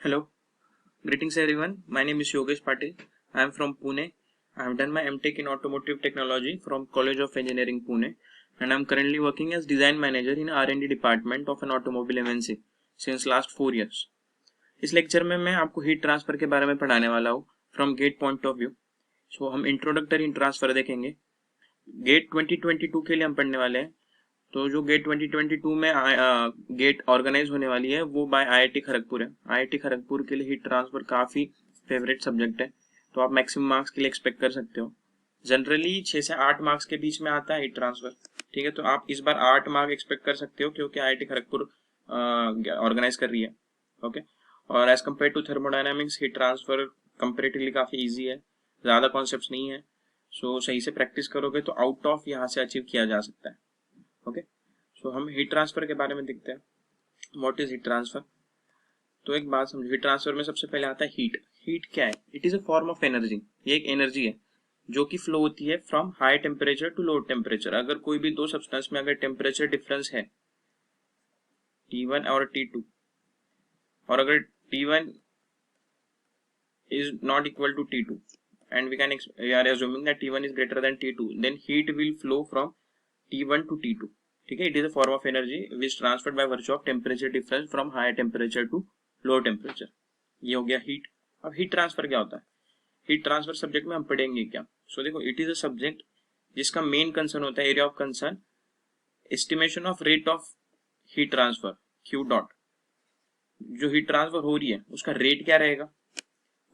Hello, greetings everyone. My name is Yogesh Patil. I am from Pune. I have done my MTech in Automotive Technology from College of Engineering Pune, and I am currently working as design manager in R&D department of an automobile MNC since last 4 years. इस lecture में मैं आपको heat transfer के बारे में पढ़ाने वाला हूँ from GATE point of view. So हम इंट्रोडक्टरी ट्रांसफर देखेंगे. गेट 2022 के लिए हम पढ़ने वाले हैं. तो जो गेट 2022 में गेट ऑर्गेनाइज होने वाली है वो बाय आईआईटी खड़गपुर है. आईआईटी खड़गपुर के लिए हीट ट्रांसफर काफ़ी फेवरेट सब्जेक्ट है, तो आप मैक्सिमम मार्क्स के लिए एक्सपेक्ट कर सकते हो. जनरली 6 से 8 मार्क्स के बीच में आता है हीट ट्रांसफर. ठीक है, तो आप इस बार 8 मार्क एक्सपेक्ट कर सकते हो क्योंकि आईआईटी खड़गपुर ऑर्गेनाइज कर रही है. ओके, और as compare to thermodynamics heat transfer comparatively काफ़ी ईजी है, ज़्यादा कॉन्सेप्ट नहीं है. सो सही से प्रैक्टिस करोगे तो आउट ऑफ यहाँ से अचीव किया जा सकता है. ओके, सो हम हीट ट्रांसफर के बारे में देखते हैं. What is heat transfer? तो एक बात समझो, हीट ट्रांसफर में सबसे पहले आता है हीट. हीट क्या है? It is a form of energy. ये एक एनर्जी है जो कि फ्लो होती है from high temperature to low temperature. अगर कोई भी दो सब्सटेंस में अगर टेम्परेचर डिफरेंस है T1 और T2, और अगर T1 is not equal to T2 and we are assuming that T1 is greater than T2, then heat will flow from T1 to T2. ठीक है, it is a form of energy which transferred by virtue of temperature difference from higher temperature to low temperature. ये हो गया heat. अब heat transfer क्या होता है? Heat transfer subject में हम पढ़ेंगे क्या? सो देखो, इट इज अ सब्जेक्ट जिसका मेन कंसर्न होता है, area of concern, estimation of rate of heat transfer Q dot. जो हीट ट्रांसफर हो रही है उसका रेट क्या रहेगा,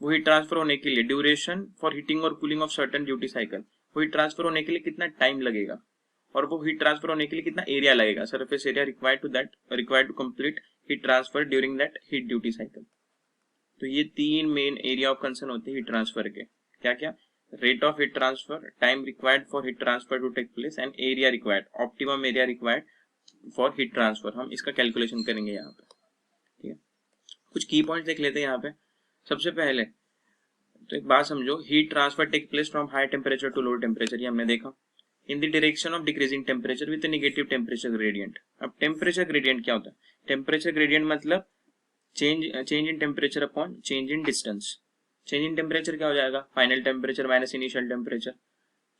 वो हीट ट्रांसफर होने के लिए ड्यूरेशन फॉर हीटिंग और cooling of certain duty cycle, वो हीट ट्रांसफर होने के लिए कितना टाइम लगेगा, और वो हीट ट्रांसफर होने के लिए कितना एरिया लगेगा, surface area required to complete heat transfer during that heat duty cycle. तो ये तीन मेन एरिया ऑफ कंसर्न होते हैं हीट ट्रांसफर के. क्या क्या? Rate of heat transfer, time required for heat transfer to take place, and area required, optimum area required for heat transfer. हम इसका कैलकुलेशन करेंगे यहाँ पे. ठीक है, कुछ की पॉइंट देख लेते हैं यहाँ पे. सबसे पहले तो एक बात समझो, heat transfer take place from high temperature to low temperature, ये हमने देखा. In the direction of decreasing temperature with negative temperature gradient. अब टेम्परेचर ग्रेडियंट क्या होता है? टेम्परेचर ग्रेडियंट मतलब change in temperature upon change in distance. Change in temperature क्या हो जाएगा? Final temperature minus initial temperature.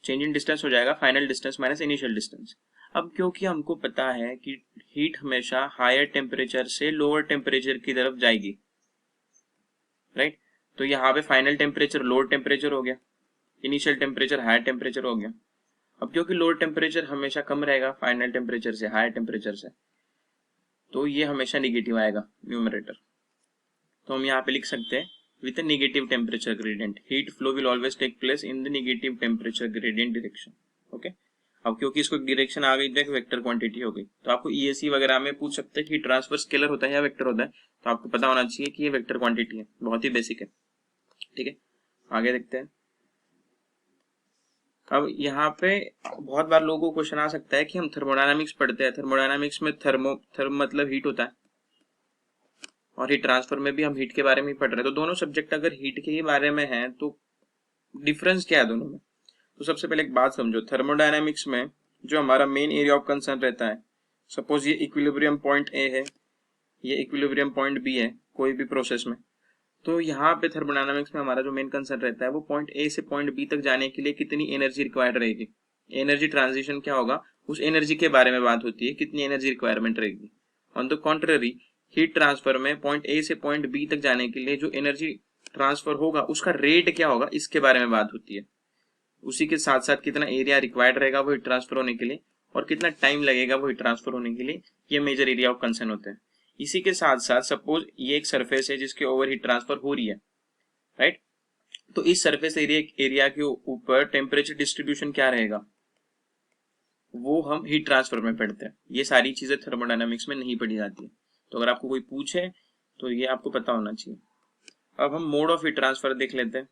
Change in distance हो जाएगा final distance minus initial distance. अब क्योंकि हमको पता है कि हीट हमेशा हायर टेम्परेचर से लोअर टेम्परेचर की तरफ जाएगी, राइट? तो यहाँ पे फाइनल टेम्परेचर लोअर टेम्परेचर हो गया, इनिशियल टेम्परेचर हायर टेम्परेचर हो गया. अब क्योंकि लोअर टेम्परेचर हमेशा कम रहेगा फाइनल टेम्परेचर से, हायर टेम्परेचर से, तो ये हमेशा निगेटिव आएगा न्यूमरेटर. तो हम यहाँ पे लिख सकते हैं with a negative temperature gradient, heat flow will always take place in the negative temperature gradient direction. Okay, अब क्योंकि इसको डायरेक्शन आ गई तो एक वेक्टर क्वांटिटी हो गई. तो आपको ईएससी वगैरह में पूछ सकते हैं कि ट्रांसफर स्केलर होता है या वेक्टर होता है, तो आपको पता होना चाहिए कि ये वेक्टर क्वांटिटी है. बहुत ही बेसिक है. ठीक है, आगे देखते हैं. अब यहाँ पे बहुत बार लोगों को क्वेश्चन आ सकता है कि हम थर्मोडायनामिक्स पढ़ते हैं, थर्मोडायनामिक्स में थर्म मतलब हीट होता है, और हीट ट्रांसफर में भी हम हीट के बारे में ही पढ़ रहे हैं. तो दोनों सब्जेक्ट अगर हीट के ही बारे में हैं तो डिफरेंस क्या है दोनों में? तो सबसे पहले एक बात समझो, थर्मोडायनामिक्स में जो हमारा मेन एरिया ऑफ कंसर्न रहता है, सपोज ये इक्विलिब्रियम पॉइंट ए है, ये इक्विलिब्रियम पॉइंट बी है कोई भी प्रोसेस में. तो यहाँ पे थर्मोडायनामिक्स में हमारा जो मेन कंसर्न रहता है वो पॉइंट ए से पॉइंट बी तक जाने के लिए कितनी एनर्जी रिक्वायर्ड रहेगी. एनर्जी ट्रांजिशन क्या होगा, उस एनर्जी के बारे में बात होती है, कितनी एनर्जी रिक्वायरमेंट रहेगी. On the contrary, heat transfer में पॉइंट ए से पॉइंट बी तक जाने के लिए जो एनर्जी ट्रांसफर होगा उसका रेट क्या होगा, इसके बारे में बात होती है. उसी के साथ साथ कितना एरिया रिक्वायर्ड रहेगा वो हीट ट्रांसफर होने के लिए, और कितना टाइम लगेगा वो हीट ट्रांसफर होने के लिए. ये मेजर एरिया ऑफ कंसर्न होते हैं. इसी के साथ साथ सपोज ये एक सरफेस है जिसके ओवर हीट ट्रांसफर हो रही है, राइट? तो इस सरफेस एरिया के ऊपर टेम्परेचर डिस्ट्रीब्यूशन क्या रहेगा वो हम हीट ट्रांसफर में पढ़ते हैं. ये सारी चीजें थर्मोडायनामिक्स में नहीं पढ़ी जाती है, तो अगर आपको कोई पूछे तो ये आपको पता होना चाहिए. अब हम मोड ऑफ हीट ट्रांसफर देख लेते हैं.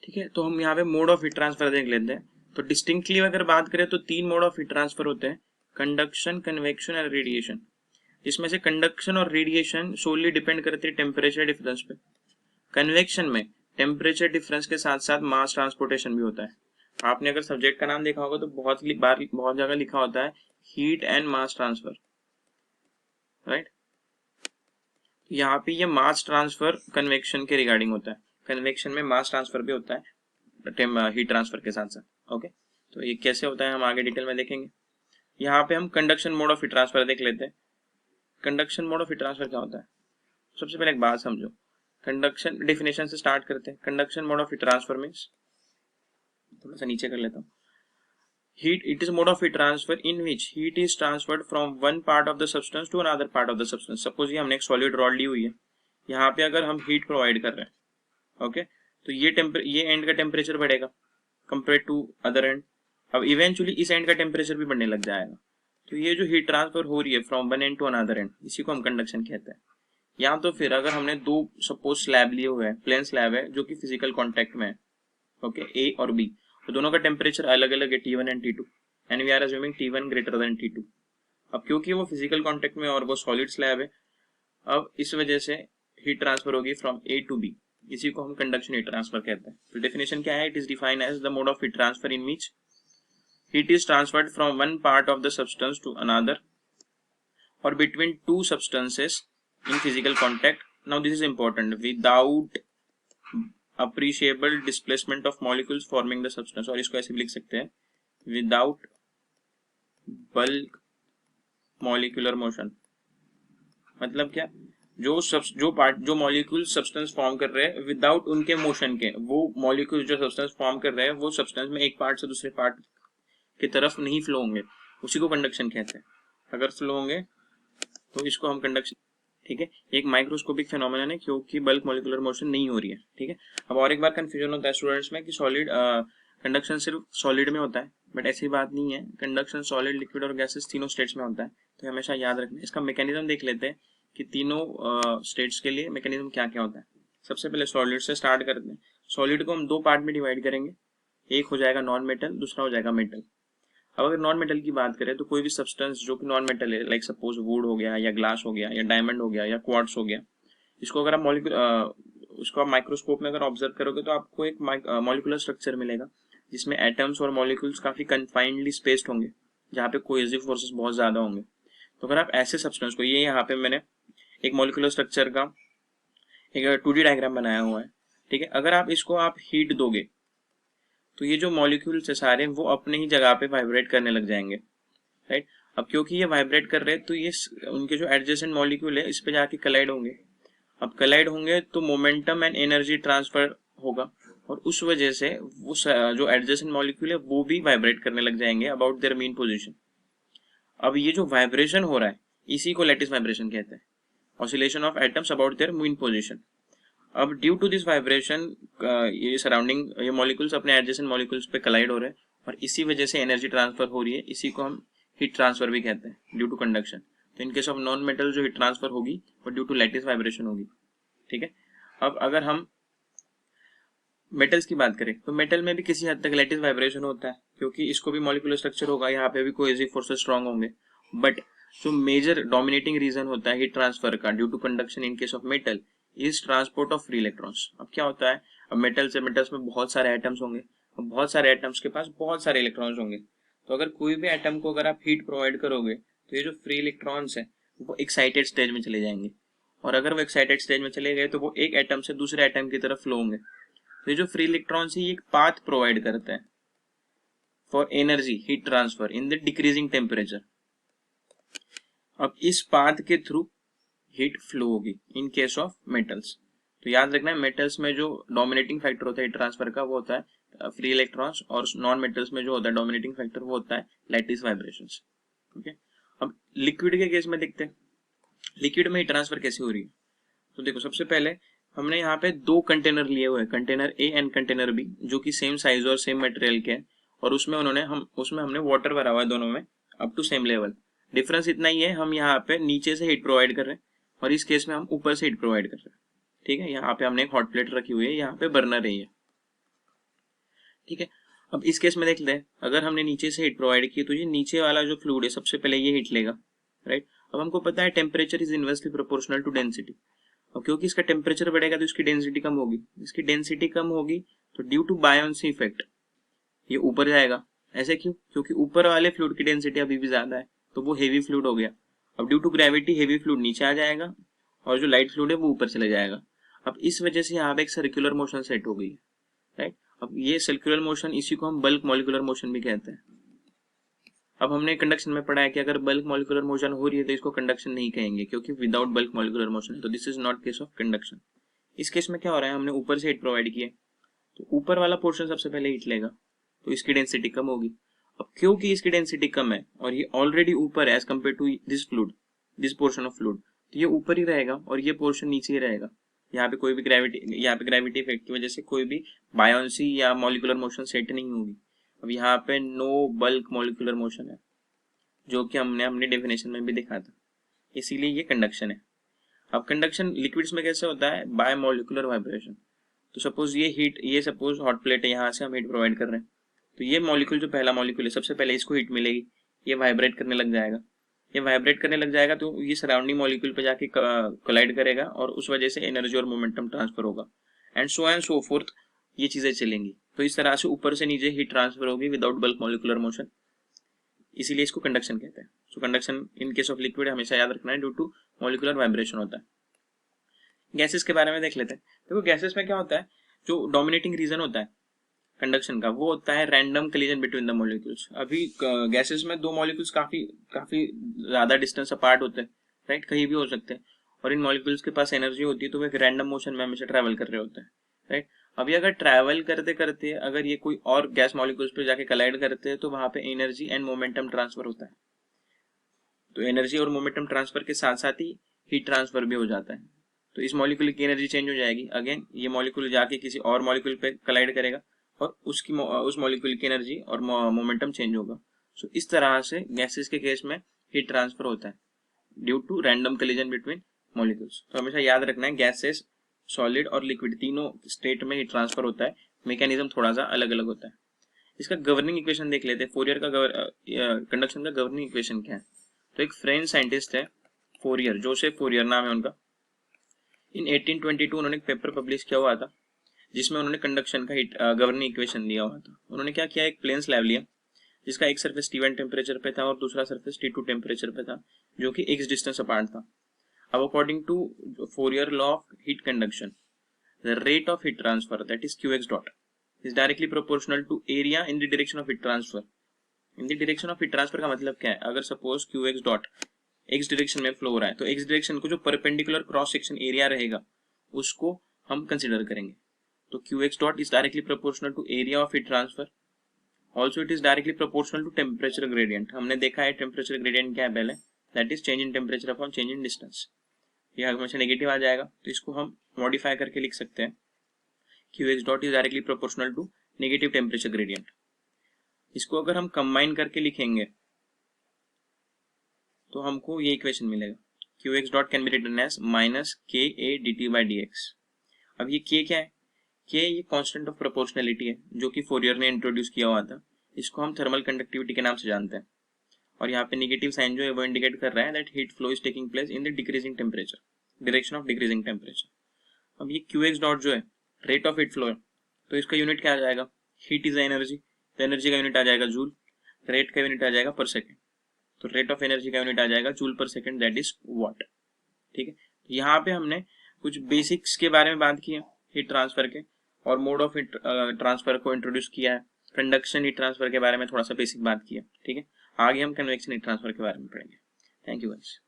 ठीक है, तो हम यहाँ पे मोड ऑफ हीट ट्रांसफर देख लेते हैं. तो डिस्टिंक्टली अगर बात करें तो 3 मोड ऑफ हीट ट्रांसफर होते हैं, कंडक्शन, कन्वेक्शन और रेडिएशन. जिसमें से कंडक्शन और रेडिएशन सोली डिपेंड करते हैं टेम्परेचर डिफरेंस पे. कन्वेक्शन में टेम्परेचर डिफरेंस के साथ साथ मास ट्रांसपोर्टेशन भी होता है. आपने अगर सब्जेक्ट का नाम देखा होगा तो बहुत जगह लिखा होता है heat and mass transfer, right? यहाँ पे ये मास ट्रांसफर कन्वेक्शन के रिगार्डिंग होता है, कन्वेक्शन में मास ट्रांसफर भी होता है हीट ट्रांसफर के साथ साथ। ओके, तो ये कैसे होता है हम आगे डिटेल में देखेंगे। यहाँ पे हम conduction mode of heat transfer देख लेते हैं। Conduction mode of heat transfer क्या होता है, सबसे पहले एक बात समझो, कंडक्शन डेफिनेशन से स्टार्ट करते हैं। Conduction mode of heat transfer means, थोड़ा सा नीचे कर लेता हूँ, heat it is mode of heat transfer in which heat is transferred from one part of the substance to another part of the substance। Suppose ये हमने एक solid rod ली हुई है, यहाँ पे अगर हम हीट प्रोवाइड कर रहे हैं, ओके, तो ये एंड का टेम्परेचर बढ़ेगा कंपेयर टू अदर एंड। अब इवेंचुअली इस एंड का टेम्परेचर भी बढ़ने लग जाएगा। तो ये जो हीट ट्रांसफर हो रही है from one end to another end, इसी को हम कंडक्शन कहते हैं। या तो फिर अगर हमने दो सपोज स्लैब लिए हुए हैं, प्लेन स्लैब है जो कि फिजिकल कॉन्टेक्ट में है, ओके, ए और बी, तो दोनों का टेम्परेचर अलग अलग है T1 and T2 and we are assuming T1 greater than T2। अब क्योंकि वो फिजिकल कॉन्टेक्ट में और वो सॉलिड स्लैब है, अब इस वजह से हीट ट्रांसफर होगी फ्रॉम ए टू बी, इसी को हम कंडक्शन हीट ट्रांसफर कहते हैं। तो डेफिनेशन क्या है, it is defined as the mode of heat transfer in which heat is transferred from one part of the substance to another और between two substances in physical contact. Now this is important, without appreciable displacement of molecules forming the substance, और इसको ऐसे भी लिख सकते हैं, without bulk molecular motion. मतलब क्या, जो मॉलिक्यूल सब्सटेंस फॉर्म कर रहे हैं विदाउट उनके मोशन के, वो मॉलिक्यूल जो सब्सटेंस फॉर्म कर रहे हैं वो सब्सटेंस में एक पार्ट से दूसरे पार्ट की तरफ नहीं फ्लो होंगे, उसी को कंडक्शन कहते हैं। अगर फ्लो होंगे तो इसको हम कंडक्शन, ठीक है, एक माइक्रोस्कोपिक फिनोमेनन है क्योंकि बल्क मॉलिक्यूलर मोशन नहीं हो रही है। ठीक है, अब और एक बार कंफ्यूजन होता है स्टूडेंट्स में कि सॉलिड कंडक्शन सिर्फ सॉलिड में होता है, बट ऐसी बात नहीं है, कंडक्शन सॉलिड, लिक्विड और गैसेस तीनों स्टेट्स में होता है। तो हमेशा याद रखना। इसका मैकेनिज्म देख लेते हैं कि तीनों स्टेट्स के लिए मैकेनिज्म क्या क्या होता है। सबसे पहले सॉलिड से स्टार्ट करते हैं। सॉलिड को हम दो पार्ट में डिवाइड करेंगे, एक हो जाएगा नॉन मेटल, दूसरा हो जाएगा मेटल। अब अगर नॉन मेटल की बात करें तो कोई भी सब्सटेंस जो कि नॉन मेटल है, लाइक सपोज वुड हो गया या ग्लास हो गया या डायमंड हो गया या क्वार्ट्ज हो गया, इसको अगर आप उसको आप माइक्रोस्कोप में अगर ऑब्जर्व करोगे तो आपको एक मॉलिक्यूलर स्ट्रक्चर मिलेगा जिसमें एटम्स और मॉलिक्यूल्स काफी कन्फाइंडली स्पेस्ड होंगे, जहाँ पे कोहेसिव फोर्सेस बहुत ज्यादा होंगे। तो अगर आप ऐसे सब्सटेंस को, ये यहाँ पे मैंने एक मॉलिक्यूलर स्ट्रक्चर का एक 2D डायग्राम बनाया हुआ है, ठीक है, अगर आप इसको आप हीट दोगे तो ये जो मॉलिक्यूल्स है सारे वो अपने ही जगह पे वाइब्रेट करने लग जाएंगे, राइट। अब क्योंकि ये वाइब्रेट कर रहे हैं तो ये उनके जो एडजेसेंट मॉलिक्यूल है इस पे जाके कलाइड होंगे। अब कलाइड होंगे तो मोमेंटम एंड एनर्जी ट्रांसफर होगा और उस वजह से वो जो एडजेसेंट मॉलिक्यूल है वो भी वाइब्रेट करने लग जाएंगे अबाउट देयर मीन पोजीशन। अब ये जो वाइब्रेशन हो रहा है इसी को लैटिस वाइब्रेशन कहते हैं, oscillation of atoms about their mean position. अब ड्यू टू दिस वाइब्रेशन ये सराउंडिंग ये मॉलिक्यूल्स अपने एडजेसेंट मॉलिक्यूल्स पे कलाइड हो रहे हैं और इसी वजह से एनर्जी ट्रांसफर हो रही है, इसी को हम हीट ट्रांसफर भी कहते हैं ड्यू टू कंडक्शन। तो in case of non metal जो हीट ट्रांसफर होगी वो ड्यू टू लैटिस वाइब्रेशन होगी, ठीक है। अब अगर हम मेटल्स की बात करें तो मेटल में भी किसी हद तक लैटिस वाइब्रेशन होता है क्योंकि इसको भी मॉलिक्यूलर स्ट्रक्चर होगा, यहाँ पे भी कोहेसिव फोर्सेस स्ट्रांग होंगे। बट जो मेजर डोमिनेटिंग रीजन होता है हीट ट्रांसफर का due to conduction in case of metal is transport of free electrons. अब क्या होता है, अब मेटल्स में बहुत सारे एटम्स होंगे, बहुत सारे एटम्स के पास बहुत सारे इलेक्ट्रॉन्स होंगे। तो अगर कोई भी एटम को अगर आप हीट प्रोवाइड करोगे तो ये जो फ्री इलेक्ट्रॉन्स है वो एक्साइटेड स्टेज में चले जाएंगे और अगर वो एक्साइटेड स्टेज में चले गए तो वो एक एटम से दूसरे एटम की तरफ फ्लो होंगे। तो ये जो फ्री इलेक्ट्रॉन्स है ये एक पाथ प्रोवाइड करते हैं for energy heat transfer in the decreasing temperature. अब इस पाथ के थ्रू हीट फ्लो होगी इन केस ऑफ मेटल्स। तो याद रखना है मेटल्स में जो डोमिनेटिंग फैक्टर होता है हीट ट्रांसफर का वो होता है फ्री इलेक्ट्रॉन्स और नॉन मेटल्स में जो होता है डोमिनेटिंग फैक्टर वो होता है लैटिस वाइब्रेशंस। ओके, अब लिक्विड के केस में देखते हैं लिक्विड में हीट ट्रांसफर कैसे हो रही है। तो देखो सबसे पहले हमने यहाँ पे दो कंटेनर लिए हुए हैं, container A and container B, जो कि सेम साइज और सेम मटेरियल के हैं और उसमें हमने वाटर भरा हुआ है दोनों में up to same level. Difference इतना ही है, हम यहाँ पे नीचे से हीट प्रोवाइड कर रहे हैं और इस केस में हम ऊपर से हीट प्रोवाइड कर रहे हैं, ठीक है। यहाँ पे हमने एक हॉट प्लेट रखी हुई है, यहाँ पे बर्नर है, ठीक है। अब इस केस में देख लेते हैं अगर हमने नीचे से हीट प्रोवाइड की तो ये नीचे वाला जो फ्लूइड है सबसे पहले ये हीट लेगा, राइट। अब हमको पता है temperature is inversely proportional to density. और क्योंकि इसका टेम्परेचर बढ़ेगा तो इसकी डेंसिटी कम होगी, इसकी डेंसिटी कम होगी तो ड्यू टू बायोन्सी इफेक्ट ये ऊपर जाएगा। ऐसे क्यों, क्योंकि ऊपर वाले फ्लूइड की डेंसिटी अभी भी ज्यादा है तो वो हेवी फ्लूइड हो गया। अब due to gravity heavy fluid नीचे आ जाएगा और जो लाइट फ्लूइड है वो ऊपर चले जाएगा। अब इस वजह से यहाँ पे एक सर्कुलर मोशन सेट हो गई है, राइट। अब ये सर्कुलर मोशन, इसी को हम बल्क मॉलिक्यूलर मोशन भी कहते हैं। अब हमने कंडक्शन में पढ़ा है कि अगर बल्क मॉलिक्यूलर मोशन हो रही है तो इसको कंडक्शन नहीं कहेंगे, क्योंकि विदाउट बल्क मॉलिक्यूलर मोशन है, तो this is not case of conduction. इस केस में क्या हो रहा है, हमने ऊपर से हीट प्रोवाइड किया, तो ऊपर वाला पोर्शन सबसे पहले हीट लेगा, तो इसकी डेंसिटी कम होगी। अब क्योंकि इसकी डेंसिटी कम है और ये ऑलरेडी ऊपर है as compare to this fluid, this portion of fluid, तो ये ऊपर ही रहेगा और ये पोर्शन नीचे ही रहेगा। यहाँ पे कोई भी ग्रेविटी इफेक्ट की वजह से कोई भी बायोन्सी या मॉलिक्यूलर मोशन सेट नहीं होगी। अब यहाँ पे नो बल्क मॉलिक्यूलर मोशन है, जो कि हमने अपनी डेफिनेशन में भी देखा था, इसीलिए ये कंडक्शन है। अब कंडक्शन लिक्विड्स में कैसे होता है, बाय मॉलिक्यूलर वाइब्रेशन। तो सपोज ये सपोज हॉट प्लेट है, यहाँ से हम हीट प्रोवाइड कर रहे हैं, तो ये मॉलिक्यूल जो पहला मॉलिक्यूल है सबसे पहले इसको हीट मिलेगी, ये वाइब्रेट करने लग जाएगा। ये वाइब्रेट करने लग जाएगा तो ये सराउंडिंग मॉलिक्यूल पे जाके कोलाइड करेगा और उस वजह से एनर्जी और मोमेंटम ट्रांसफर होगा, एंड सो फोर्थ, ये चीजें चलेंगी। तो इस तरह से ऊपर से नीचे हीट ट्रांसफर होगी विदाउट बल्क मॉलिक्यूलर मोशन, इसीलिए इसको कंडक्शन कहते हैं। So conduction in case of liquid हमेशा याद रखना है, ड्यू टू मॉलिक्यूलर वाइब्रेशन होता है। गैसेस के बारे में देख लेते हैं। देखो गैसेस में क्या होता है, जो डोमिनेटिंग रीजन होता है कंडक्शन का, वो होता है random collision between the molecules. अभी गैसेस में दो मॉलिक्यूल्स काफी काफी ज्यादा डिस्टेंस अपार्ट होते हैं, राइट, कहीं भी हो सकते हैं, और इन मॉलिक्यूल्स के पास एनर्जी होती है, तो वो एक रैंडम मोशन में हमेशा ट्रैवल कर रहे होते हैं, राइट। अभी अगर ट्रैवल करते करते अगर ये कोई और गैस मॉलिक्यूल्स पे जाके कलाइड करते हैं, तो वहां पे एनर्जी एंड मोमेंटम ट्रांसफर होता है। तो एनर्जी और मोमेंटम ट्रांसफर के साथ साथ ही हीट ट्रांसफर भी हो जाता है। तो इस मॉलिक्यूल की एनर्जी चेंज हो जाएगी, अगेन ये मॉलिक्यूल जाके किसी और मॉलिक्यूल पे कलाइड करेगा और उस मॉलिक्यूल की एनर्जी और मोमेंटम चेंज होगा। सो इस तरह से गैसेस के केस में हीट ट्रांसफर होता है due to random collision between molecules. तो हमेशा याद रखना है गैसेस, सॉलिड और लिक्विड तीनों स्टेट में हीट ट्रांसफर होता है, मैकेनिज्म थोड़ा सा अलग अलग होता है। इसका गवर्निंग इक्वेशन देख लेते हैं, फोरियर का कंडक्शन का गवर्निंग इक्वेशन क्या है। तो एक फ्रेंच साइंटिस्ट है फोरियर, जोसेफ फोरियर नाम है उनका। इन 1822 उन्होंने एक पेपर पब्लिश किया हुआ था जिसमें उन्होंने कंडक्शन का गवर्निंग इक्वेशन दिया हुआ था। उन्होंने क्या किया, एक प्लेन स्लैब लिया जिसका एक सरफेस T1 टेम्परेचर पे था और दूसरा सरफेस T2 टेम्परेचर पे था, जो कि x डिस्टेंस अपार्ट था। अब according to Fourier law of heat conduction, the rate of heat transfer that is qx dot is directly proportional to area in the direction of heat transfer. In the direction of heat transfer का मतलब क्या है, अगर suppose qx dot x direction में flow हो रहा है, तो x डायरेक्शन को जो परपेंडिकुलर क्रॉस सेक्शन एरिया रहेगा उसको हम कंसिडर करेंगे। तो qx dot is directly proportional to area of heat transfer. Also it is directly proportional to temperature gradient. हमने देखा है टेम्परेचर ग्रेडियंट क्या है पहले, that is change in temperature upon change in distance. ये हमेशा नेगेटिव आ जाएगा, तो इसको हम मॉडिफाई करके लिख सकते हैं qx dot is directly proportional to negative temperature gradient. इसको अगर हम कंबाइन करके लिखेंगे तो हमको ये इक्वेशन मिलेगा, qx dot can be written as minus ka dt by dx। अब ये k क्या है, कि ये कांस्टेंट ऑफ प्रोपोर्शनलिटी है जो कि फोरियर ने इंट्रोड्यूस किया हुआ था। इसको हम थर्मल कंडक्टिविटी के नाम से जानते हैं, और यहाँ पे नेगेटिव साइन जो है वो इंडिकेट कर रहा है that heat flow is taking place in the decreasing temperature, direction of decreasing temperature. अब ये qx डॉट जो है रेट ऑफ हीट फ्लो है, तो इसका यूनिट क्या आ जाएगा, हीट इज एनर्जी, तो एनर्जी का यूनिट आ जाएगा जूल, रेट का यूनिट आ जाएगा पर सेकेंड, तो रेट ऑफ एनर्जी का यूनिट आ जाएगा जूल पर सेकेंड, दैट इज वाट। ठीक है, यहाँ पे हमने कुछ बेसिक्स के बारे में बात की है हीट ट्रांसफर के, और मोड ऑफ हीट ट्रांसफर को इंट्रोड्यूस किया है, कंडक्शन हीट ट्रांसफर के बारे में थोड़ा सा बेसिक बात किया। ठीक है, आगे हम कन्वेक्शन हीट ट्रांसफर के बारे में पढ़ेंगे। Thank you guys.